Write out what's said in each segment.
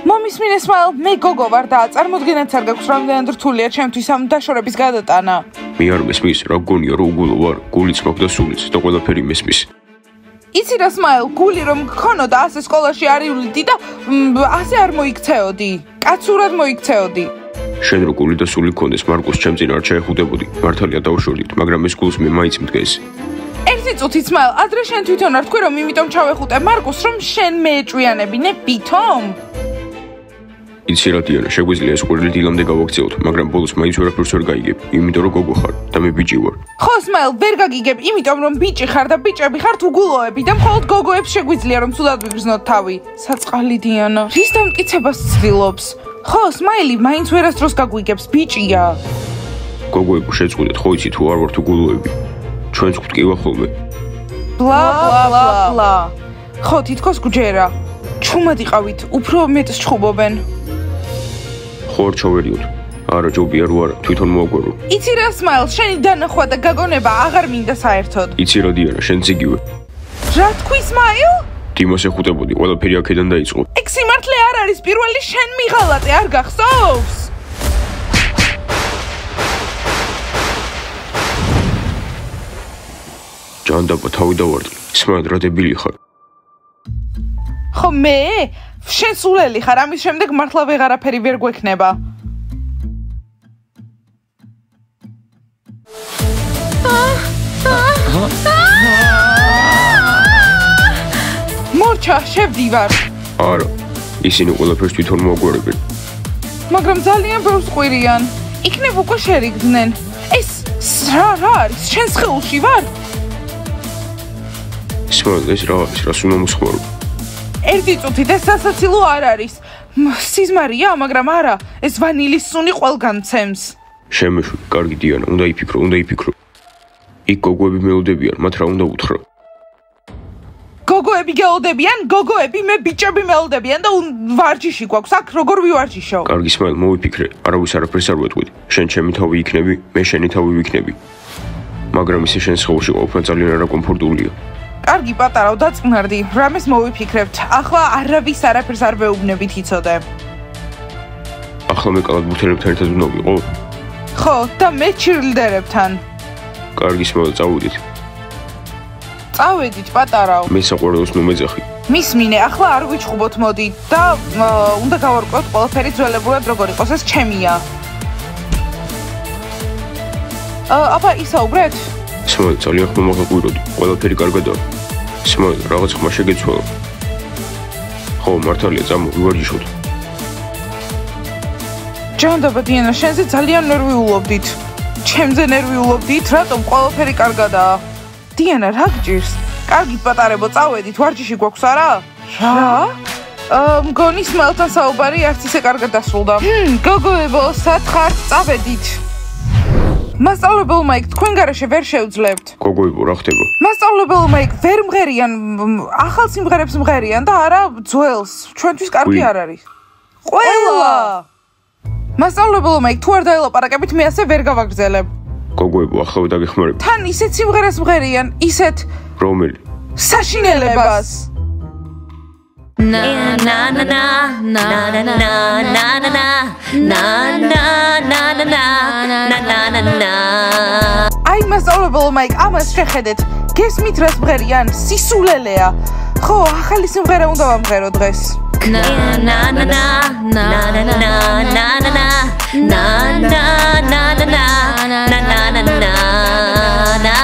მომისმინე სმაილ, მე გოგო ვარ და წარმოდგენაც არ გაქვს რამდენად რთულია ჩემთვის ამ დაშორების გადატანა. მე არ მესმის, რა გგონია რომ უგულო ვარ, გულიც მაქვს და სულიც და ყველაფერი მესმის. იცი რა სმაილ, გული რომ გქონოდა ასე სკოლაში არ ივლიდი და ასე არ მოიქცეოდი. კაცურად მოიქცეოდი. შენ რო გული და სული გქონდეს, მარკუს ჩემ წინ არ ჩაეხუდებოდი. მართალია დავშორდით, მაგრამ ეს გულს მე მაინც მდგეს. ერთი წუთი სმაილ, ადრე შენ თვითონ არ თქვი რომ იმიტომ ჩავეხუტე მარკუს რომ შენ მეეჭვიანებინე ვითომ? იცი რა დიანა, შეგვიძლია ეს ყვირილი დილამდე გავაქცეოთ, მაგრამ ბოლოს მაინც ვერაფერს ვერ გაიგებ, იმიტომ რომ გოგო ხარ და მე ბიჭი ვარ. ხო სმაილ, ვერ გაგიგებ, იმიტომ რომ ბიჭი ხარ და ბიჭები ხართ უგულოები და მხოლოდ გოგოებს შეგვიძლია რომ ცუდად ვიგრძნოთ თავი. საწყალი დიანა. რის დამტკიცებას ცდილობს? ხო, სმაილი მაინც ვერასდროს გაგვიგებს, ბიჭია. გოგოებო შეწყვეტეთ, ხო იცი თუ არ ვართ უგულოები. ჩვენც გვტკივა ხოლმე. ბლა ბლა ბლა ბლა. ხო, თითქოს გვჯერა. ჩუმად იყავით, უფრო მეტს ჩხუბობენ. ხო არ ჩავერიოთ. არა, ჯობია რო არა, თვითონ მოაგვარო. იცი რა სმაილ, შენი დანახვა და გაგონება აღარ მინდა საერთოდ. იცი რა დიანა, შენ ციგივე. რა თქვი სმაილ? დიმას ეხუტებოდი, ყველაფერი აქედან დაიწყო. ეგ სიმართლე არ არის, პირველი შენ მიღალატე, არ გახსოვს? ჯანდაბა თავი დავარტყი. სმაილ რა დებილი ხარ? ხო მე? შენ სულელი ხარ, ამის შემდეგ მართლა ვეღარაფერი ვერ გვექნება. მორჩა, შევდივარ. არა, ისინი ყველაფერს თვითონ მოაგვარებენ. მაგრამ ძალიან ბევრს ყვირიან. იქნებ უკვე შერიგდნენ. ეს რა არის? შენ სხეულში ვარ? სმაილ, ეს რა არის, რას უნდა მოსხმარო? ერთი წუთით ეს სასაცილო არ არის. სიზმარია, მაგრამ არა, ეს ვანილის სუნი ყველგან ცემს. შემეშვი, კარგი დიანა, უნდა იფიქრო. იქ გოგოები მელოდებიან, მათ რა უნდა უთხრა? გოგოები გელოდებიან, გოგოები მე ბიჭები მელოდებიან და ვარჯიში გვაქვს, აქ როგორ ვივარჯიშო? კარგი სმაილ, მოვიფიქრე, არავის არაფერს არ ვეტყვი. შენ ჩემი თავი იქნები, მე შენი თავი ვიქნები. მაგრამ ისე შენ სხეულში ყოფნა ძალიან არაკომფორტულია. კარგი პატარავ, დაწნარდი, რამეს მოვიფიქრებთ. ახლა არავის არაფერს არ ვეუბნებით, იცოდე. ახლა მე კალათბურთელებთან ერთად უნდა ვიყო? ხო, და მე ჩირლდერებთან. კარგი სმაილ, წავიდით. წავედით, პატარავ. მე საყვარელს ნუ მეძახი. მისმინე, ახლა არ ვიჩხუბოთ, მოდი და უნდა გავარკვევთ ყველაფერი ძველებურად როგორ იყოს, ეს ჩემია. აბა, ისაუბრეთ? სმაილ, ძალიან ხმამაღლა ყვიროდი, ყველაფერი კარგადაა. სმაილ, რაღაც ხმა შეგეცვალა. ხო, მართალია, წამო, ვივარჯიშოთ. ჯანდაბა დიანა, შენზე ძალიან ნერვიულობდით. ჩემზე ნერვიულობდით, რატომ ყველაფერი კარგადაა? დიანა, რა გჭირს? კარგი პატარებო, წავედით, ვარჯიში გვაქვს არა? რა? მგონი სმაილთან საუბარი არც ისე კარგად დასრულდა. გოგოებო, სათხართ, წავედით. მასწავლებელ მაიკ, თქვენ გარეშე ვერ შევძლებთ. გოგოებო, რა ხდება? მასწავლებელ მაიკ, ვერ მღერიან, ახალ სიმღერებს მღერიან და არა ძველს. ჩვენთვის კარგი არ არის. ყველა! მასწავლებელ მაიკ, თუ არ დაელაპარაკებით, მე ასე ვერ გავაგრძელებ. გოგოებო, ახლა დაგეხმარებ. თან ისეთ სიმღერას მღერიან, ისეთ რომელი? საშინელებას. na na na na na na na na na na na na na na na na აი მასწავლებელ მაიკ, ამას შეხედეთ. გესმით რას მღერიან? სისულელეა. ხო, ახალი სიმღერა უნდა ვამღერო დღეს. na na na na na na na na na na na na na na na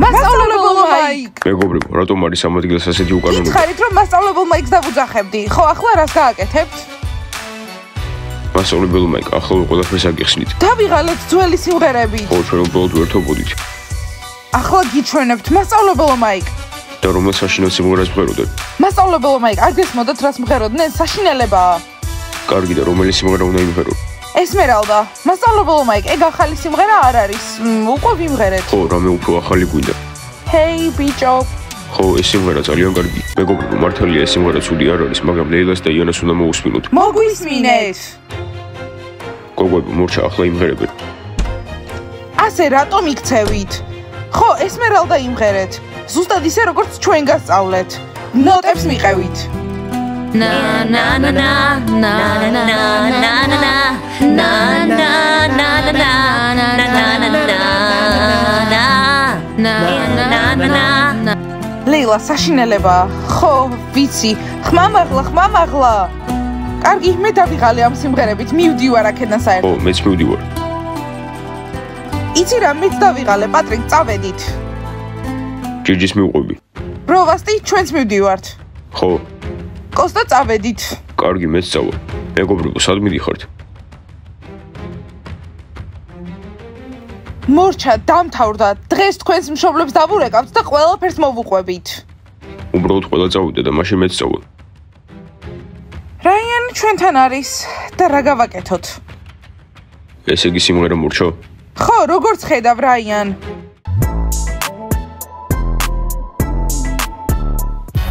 მასწავლებელ მაიკ. მეგობრებო, რატომ არის ამ ადგილას ასეთი უკანონო? გითხარით რომ მასწავლებელ მაიკს დავუძახებდი. ხო, ახლა რას გააკეთებთ? მასწავლებელ მაიკ, ახლა ყველაფერს აგიხსნით. დავიღალეთ ძველი სიმღერები. ხო, ჩვენ უბრალოდ ვერთობოდით. ახლა გიჩვენებთ მასწავლებელ მაიკ. და რომელ საშინელ სიმღერას მღეროდეთ? მასწავლებელ მაიკ, არ გესმოდათ რას მღეროდნენ? საშინელებაა. კარგი და რომელი სიმღერა უნდა იმღერო? ესმერალდა. მასწავლებელ მაიკ, ეგ ახალი სიმღერა არ არის. უკვე ვიმღერეთ. ხო, რამე უფრო ახალი გვინდა. ჰეი, ბიჭო. ხო, ეს სიმღერა ძალიან კარგი. მეგობრებო, მართალია ეს სიმღერა ცუდი არ არის, მაგრამ ლეილას და იანას უნდა მოусმინოთ. მოგვისმინეთ. გოგოებო, მორჩა, ახლა იმღერებენ. ასე რატომ იქცევით? ხო, ესმერალდა იმღერეთ. ზუსტად ისე როგორც ჩვენ გასწავლეთ. ნოტებს მიყევით. na na na na na na na na na na ლეილა საშინელება ხო ვიცი ხმამაღლა კარგი მე დავიღალე ამ სიმღერებით მივდივარ აქედან საერთოდ ო მეც მივდივარ იცი რა მეც დავიღალე პატრიკ წავედით ჯიჯის მივყვები ბროვასტი ჩვენც მივდივართ ხო კოსტა წავედით კარგი მეც წავა მეგობრებო სად მიდიხართ მორჩა დამთავრდა დღეს თქვენს მშობლებს დავურეკავთ და ყველაფერს მოვუყვებით უბრალოდ ყველა წავიდა და მაშინ მეც წავა რაიანი ჩვენთან არის და რა გავაკეთოთ ესე იგი სიმღერა მორჩა ხო როგორც ხედავ რაიან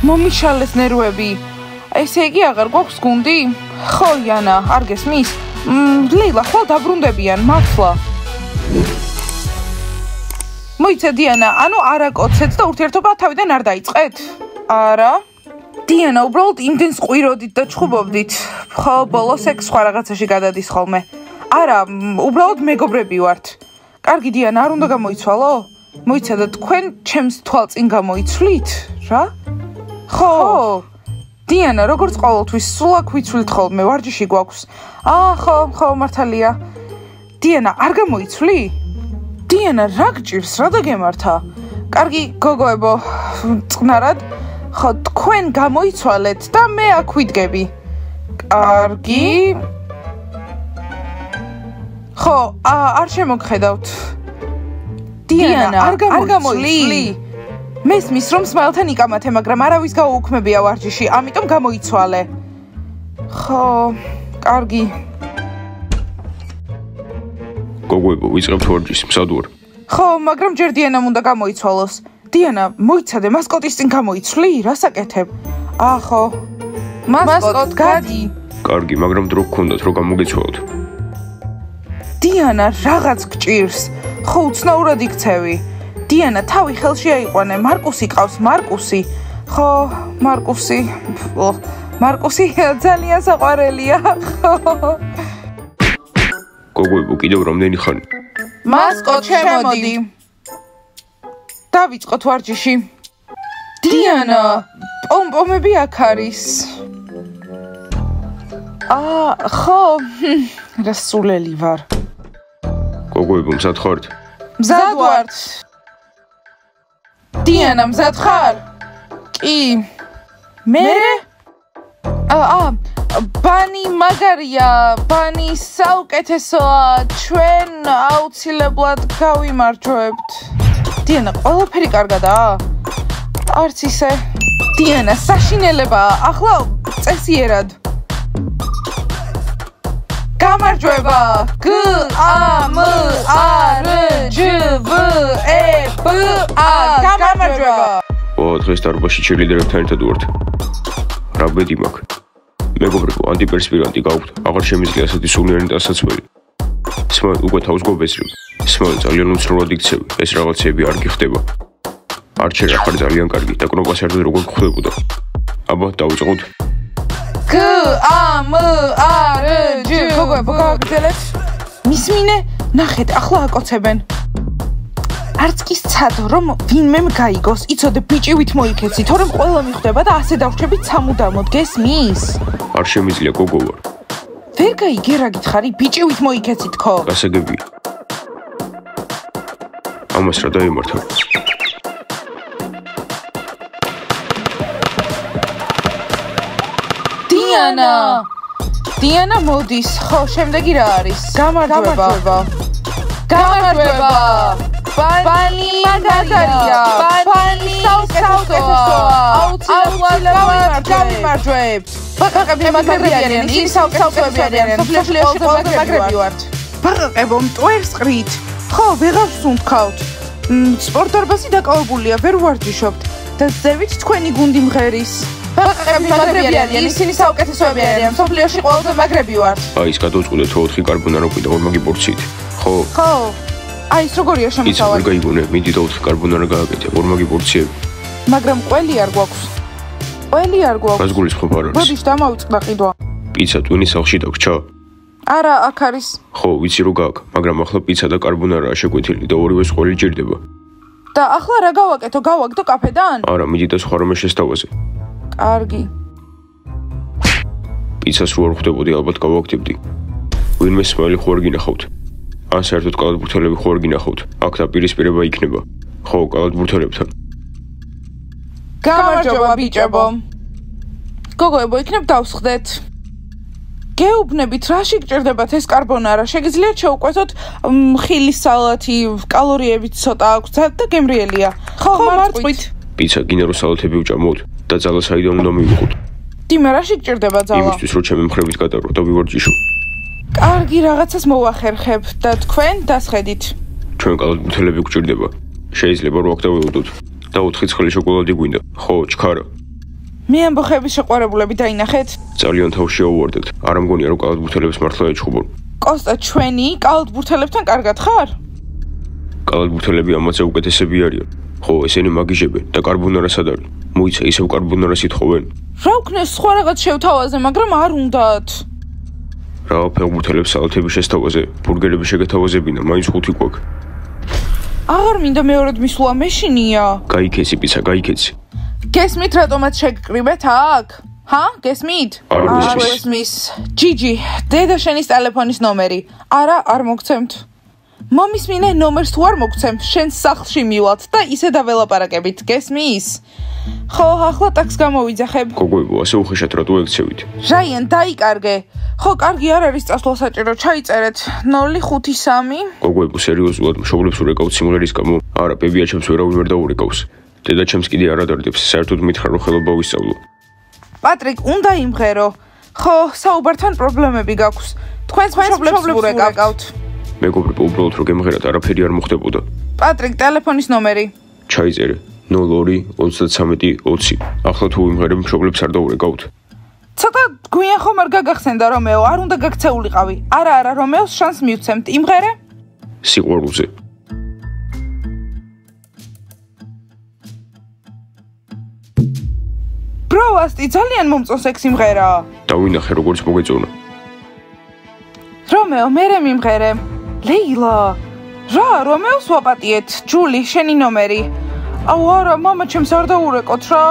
მომიშალეს ნერვები ესე იგი აღარ გვაქვს გუნდი ხო იანა არ გესმის ლეილა ხვალ დაბრუნდებიან მართლა მოიცა დიანა ანუ არა კოცეთ და ურთიერთობა თავიდან არ დაიწყეთ არა დიანა უბრალოდ იმდენს ყვიროდით და ჩხუბობდით ხო ბოლოს ეგ სხვა რაღაცაში გადადის ხოლმე არა უბრალოდ მეგობრები ვართ კარგი დიანა არ უნდა გამოიცვალო მოიცა და თქვენ ჩემს თვალწინ გამოიცვლით რა ხო დიანა როგორც ყოველთვის სულ აქ ვიცვლით ხოლმე ვარჯიში გვაქვს ხო მართალია დიანა არ გამოიცვლი დიანა რა გჭირს რა დაგემართა კარგი გოგოებო წყნარად ხო თქვენ გამოიცვალეთ და მე აქ ვიდგები კარგი ხო არ შემოგხედავთ დიანა არ გამოიცვლი მესმის რომ სმაილთან იკამათე მაგრამ არავის გაუუქმებია ვარჯიში ამიტომ გამოიცვალე ხო კარგი გოგოებო ვიწყებთ ვარჯიშს მსად ვარ ხო მაგრამ ჯერ დიანამ უნდა გამოიცვალოს დიანა მოიცადე მასკოტის წინ გამოიცვლი რასაკეთებ ხო მასკოტ გადი კარგი მაგრამ დრო გქონდათ რომ გამოგეცვალოთ დიანა რაღაც გჭირს ხო უცნაურად იქცევი დიანა თავი ხელში აიყვანე მარკუსი ყავს მარკუსი ხო მარკუსი ძალიან საყვარელია ხო გოგოებო კიდევ რამდენი ხანი მასკოტ შემოდი დავიწყოთ ვარჯიში დიანა პომპომები აქ არის ხო რასულელი ვარ გოგოებო მზად ხართ მზად ვართ დიანა მზად ხარ კი მერე ბანი მაგარია ბანი საუკეთესოა ჩვენ აუცილებლად გავიმარჯვებთ დიანა ყველაფერი კარგადაა არც ისე დიანა საშინელებაა ახლა წესიერად გამარჯვება გამარჯვება დღეს დარბაზში ჩერლიდერებთან ერთად ვართ რა ბედი მაქვს მეგობრებო ანტიპერსპირანტი გაქვთ აღარ შემიძლია ასეთი სულიანი ტანსაცმელი სმაილ უკვე თავს გობეზრებ სმაილ ძალიან უცნაურად იქცევი ეს რაღაცები არ გიხდება არჩერა ხარ ძალიან კარგი და კნოპკას ერთად როგორ გხვდებოდა აბა დავიწყოთ გოგოებო გავაგრძელეთ მისმინე ნახეთ ახლა აკოცებენ არც კი სცადო რომ ვინმემ გაიგოს იცოდე ბიჭივით მოიქეცი თორემ ყველა მიხვდება და ასე დავრჩებით სამუდამოდ გესმის არ შემიძლია გოგო ვარ ვერ გაიგე რა გითხარი ბიჭივით მოიქეცი თქო გასაგებია ამას რა დაიმართა დიანა მოდის ხო შემდეგი რა არის გამარჯვება ბანი მაგარია ბანი საუკეთესოა აუცილებლად გავიმარჯვებთ ბაყაყები მაგარები არიან ისინი საუკეთესოები არიან სოფლიოში ყველაზე მაგრები ვართ ბაყაყებო მტვერს ყრით ხო ვეღარ ვსუნთქავთ სპორტდარბაზი დაკავებულია ვერ ვარჯიშობთ და ზევით თქვენი გუნდი მღერის ბაყაყები მაგრები არიან ისინი საუკეთესოები არიან სოფლიოში ყველაზე მაგრები ვართ აი ის გადავწყვიტეთ 4 კარბონარო და ორმაგი პორციით ხო აი ეს როგორია შემოსავალი? ის გაიგონე, მიდი და 4 კარბონარა გააკეთე, ორმაგი პორციები. მაგრამ ყველი არ გვაქვს. ყველი არ გვაქვს. რას გულისხმობ არ არის? როდის დამავიწყდა ყიდვა? პიცა ტვინის სახლში დაგვრჩა? არა, აქ არის. ხო, ვიცი რომ გაქვს, მაგრამ ახლა პიცა და კარბონარაა შეკვეთილი და ორივეს ყველი ჭირდება. და ახლა რა გავაკეთო? გავაგდო კაფედან? არა, მიდი და სხვა რამე შესთავაზე. კარგი. პიცას რო არ ხვდებოდი, ალბათ გავაკეთებდი. ვინმე სმაილი ხო არ გინახავთ? ან საერთოდ კალათბურთელები ხო არ გინახავთ? აქ დაპირისპირება იქნება. ხო, კალათბურთელებთან. გამარჯობა ბიჭებო. გოგოებო, იქნებ დავსხდეთ. გეუბნებით, რაში გჭირდებათ ეს კარბონარა? შეგიძლიათ შევუკვეთოთ ხილის სალათი, კალორიებიც ცოტა აქვს და გემრიელია. ხო, მარწყვით. პიცა გინდა რომ სალათები ვჭამოთ და ძალა საიდან უნდა მივიღოთ? დიმე, რაში გჭირდება ძალა? იმისთვის რომ ჩემი მხრებით გადავრო და ვივარჯიშო. კარგი, რაღაცას მოვახერხებ და თქვენ დასხედით. ჩვენ კალათბურთელები გვჭირდება. შეიძლება რომ აქ დაველოდოთ და 4 ცხელი შოკოლადი გვინდა. ხო, ჩქარა. მე ამბოხების შეყვარებულები დაინახეთ? ძალიან თავში ავუვარდეთ. არ მგონია რომ კალათბურთელებს მართლა ეჩხუბონ. კოსტა, ჩვენი კალათბურთელებთან კარგად ხარ? კალათბურთელები ამაზე უკეთესები არიან. ხო, ესენი მაგიჟებენ და კარბონარა სად არის? მოიცა ისევ კარბონარას ითხოვენ. რა უქნეს სხვა რაღაც შევთავაზე, მაგრამ არ უნდათ. რა ფეხბურთელებს სალათები შესთავაზე, ბურგერები შეგეთავაზებინა, მაინც 5 გვაქვს. აღარ მინდა მეორედ მისვლა, მეშინია. გაიქეცი პიცა, გაიქეცი. გესმით რატომაც შეგკრიბეთ აქ? ჰა, გესმით? არ გესმის. ჯიჯი, დედა შენის ტელეფონის ნომერი. არა, არ მოგცემთ. მომისმინე ნომერს თუ არ მოგცემ, შენს სახლში მივალთ და ისე დაველაპარაკებით, გესმის? ხო, ახლა ტაქს გამოვიძახებ. გოგოებო, ასე უხეშად რატო ეკცევით? რაიან, დაიკარგე. ხო, კარგი არ არის წასვლა საჭირო, ჩაიწერეთ 053. გოგოებო, სერიოზულად, მშობლებს ურეკავთ სიმღერის გამო? არა, ბებია ჩემს ვერავინ ვერ დაურეკავს. დედა ჩემს კიდე არ ადარდებს, საერთოდ მითხრა რომ ხელობა ვისწავლო. პატრიკ, უნდა იმღერო. ხო, საუბართან პრობლემები გაქვს. თქვენს მშობლებს ურეკავთ. მეგობრებო, უბრალოდ რომ გემღერათ, არაფერი არ მოხდებოდა. პატრიკ, ტელეფონის ნომერი. ჩაიწერე 02 33 20. ახლა თუ ვიმღერებ, მშობლებს არ დაურეკავთ. ცოტა გვიან ხომ არ გაგახსენდა რომეო, არ უნდა გაქცეულიყავი. არა, რომეოს შანს მივცემთ. იმღერე? სიყვარულზე. ბროვასტი, ძალიან მომწონს ეგ სიმღერა. დავინახე როგორც მოგეწონა. რომეო, მერე მიმღერე. ლეილა. რა, რომეოს ვაპატიეთ? ჯული, შენი ნომერი. აუ არა, მამა ჩემს არ დაურეკოთ რა.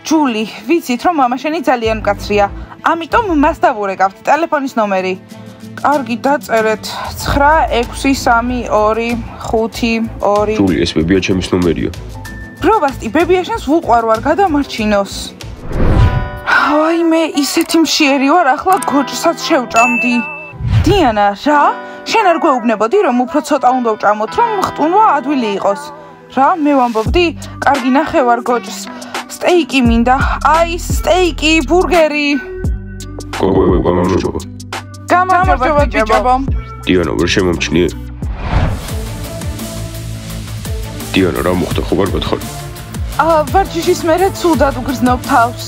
ჯული, ვიცით რომ მამა შენი ძალიან მკაცრია. ამიტომ მას დავურეკავთ ტელეფონის ნომერი. კარგი, დაწერეთ 96325 ჯული, ეს ბებია ჩემის ნომერია. ბროვასტი, ბებია შენს ვუყვარვარ, გადამარჩინოს. ვაიმე, ისეთი მშიერი ვარ, ახლა გოჭსაც შევჭამდი. დიანა, რა? შენ არ გვეუბნებოდი, რომ უფრო ცოტა უნდა ვჭამოთ, რომ ხტუნვა ადვილი იყოს. რა, მე ვამბობდი, კარგი ნახევარ გოჭს. სტეიკი მინდა. აი, სტეიკი, ბურგერი. გოგოებო, გამარჯობა. გამარჯობა, ბიჭებო. დიანა, ვერ შემომჩნიე? დიანა, რა მოხდა, ხო კარგად ხარ? ვარჯიშის მერე ცუდად უგრძნობ თავს.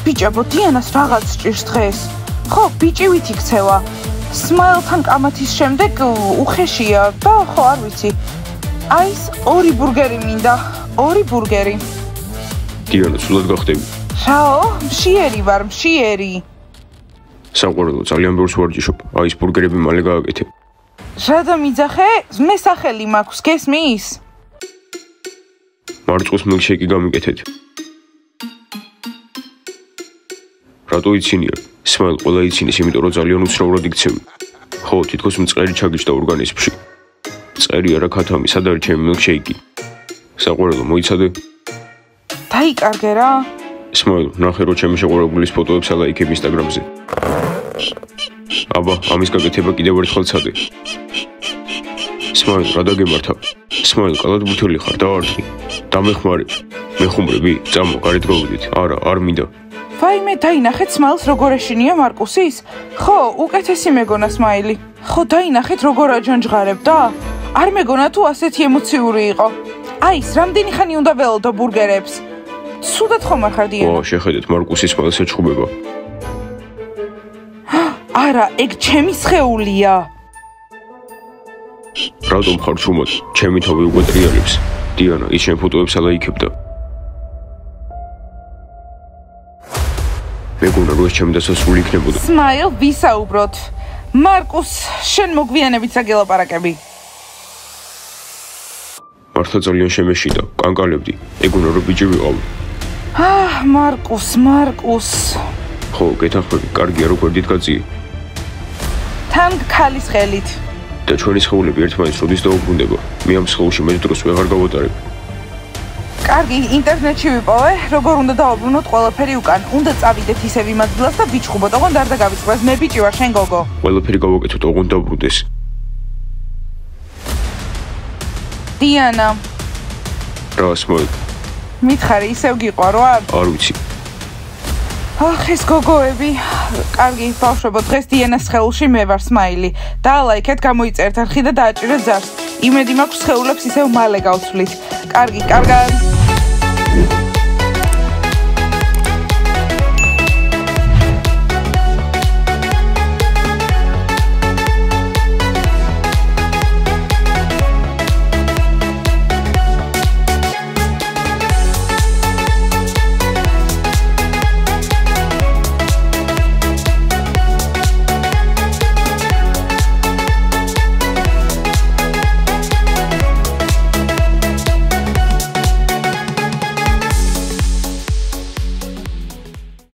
ბიჭებო, დიანას რაღაც ჭირს დღეს. ხო, ბიჭივით იქცევა. სმაილთან კამათის შემდეგ უხეშია და ხო არ ვიცი. აი, 2 ბურგერი მინდა. 2 ბურგერი. დიანა, ცუდად გახდები. რაო? მშიერი ვარ, მშიერი. საყვარელო, ძალიან ბევრს ვარჯიშობ. აი, ეს ბურგერები მალე გააკეთე. რა დამიძახე? მე სახელი მაქვს, გესმის? მარწყვის მილკშეიკი გამიკეთეთ. რატო იცინია? სმაილ ყველა იცინის, იმიტომ რომ ძალიან უცნაურად იქცევი. ხო, თითქოს მწყერი ჩაგიჯდა ორგანიზმში. მწყერი არა ქათამი, სად არის ჩემი მილკშეიკი? საყვარელო, მოიცადე? დაიკარგე რა. სმაილ, ნახე რომ ჩემი შეყვარებულის ფოტოებს ალაიქებ ინსტაგრამზე. აბა, ამის გაკეთება კიდევ ერთხელ ცადე. სმაილ, რა დაგემართა? სმაილ, კალათბურთელი ხარ, დავარდნი. დამეხმარე. მეხუმრები, წამო, გარეთ გავიდეთ. არა, არ მინდა. ვაიმე, დაინახეთ სმაილს როგორ ეშინია მარკუსის? ხო, უკეთესი მეგონა სმაილი. ხო, დაინახეთ როგორ აჯანჯღარებდა? არ მეგონა თუ ასეთი ემოციური იყო. აი, რამდენი ხანი უნდა ველოდო ბურგერებს? სუდად ხომ არ ხარ დიანა? ო, შეხედეთ, მარკუსის სმაილს ეჩხუბება. არა, ეგ ჩემი სხეულია. რატომ ხარ ჩუმად? ჩემი თავი უკვე ტრიალებს. დიანა, ის შენ ფოტოებს ალაიქებდა. მეგონა რომ ეს ჩემი დასასრული იქნებოდა. Smile, ვისაუბროთ. მარკუს, შენ მოგვიანებით საგელაპარაკები. მართლა ძალიან შემეშიდა, კანკალებდი. ეგონა რომ ბიჭი ვიყავი. მარკუს. ხო, გეთანხმები, კარგია რო გვერდით გაწიე. თან ქალის ხელით. და ჩვენი სხეულები ერთმანეთს როდის დაუბრუნდება? მე ამ სხეულში მეტ დროს ვეღარ გავატარებ. კარგი, ინტერნეტში ვიპოვე, როგორ უნდა დაუბრუნოთ ყველაფერი უკან. უნდა წავიდეთ ისევ იმ ადგილას და ვიჩხუბოთ, ოღონდ არ დაგავიწყდეს, მე ბიჭი ვარ, შენ გოგო. ყველაფერი გავაკეთოთ, ოღონდ დაუბრუნდეს. დიანა. რა Smile? მითხარი, ისევ გიყვარო არ? არ ვიცი. ეს გოგოები. კარგი, ბავშვებო, დღეს დიანას სხეულში მე ვარ Smile. დაალაიქეთ, გამოიწერთ არხი და დააჭირეთ ზარს. იმედი მაქვს სხეულებს ისევ მალე გავცვლით. კარგი, კარგად.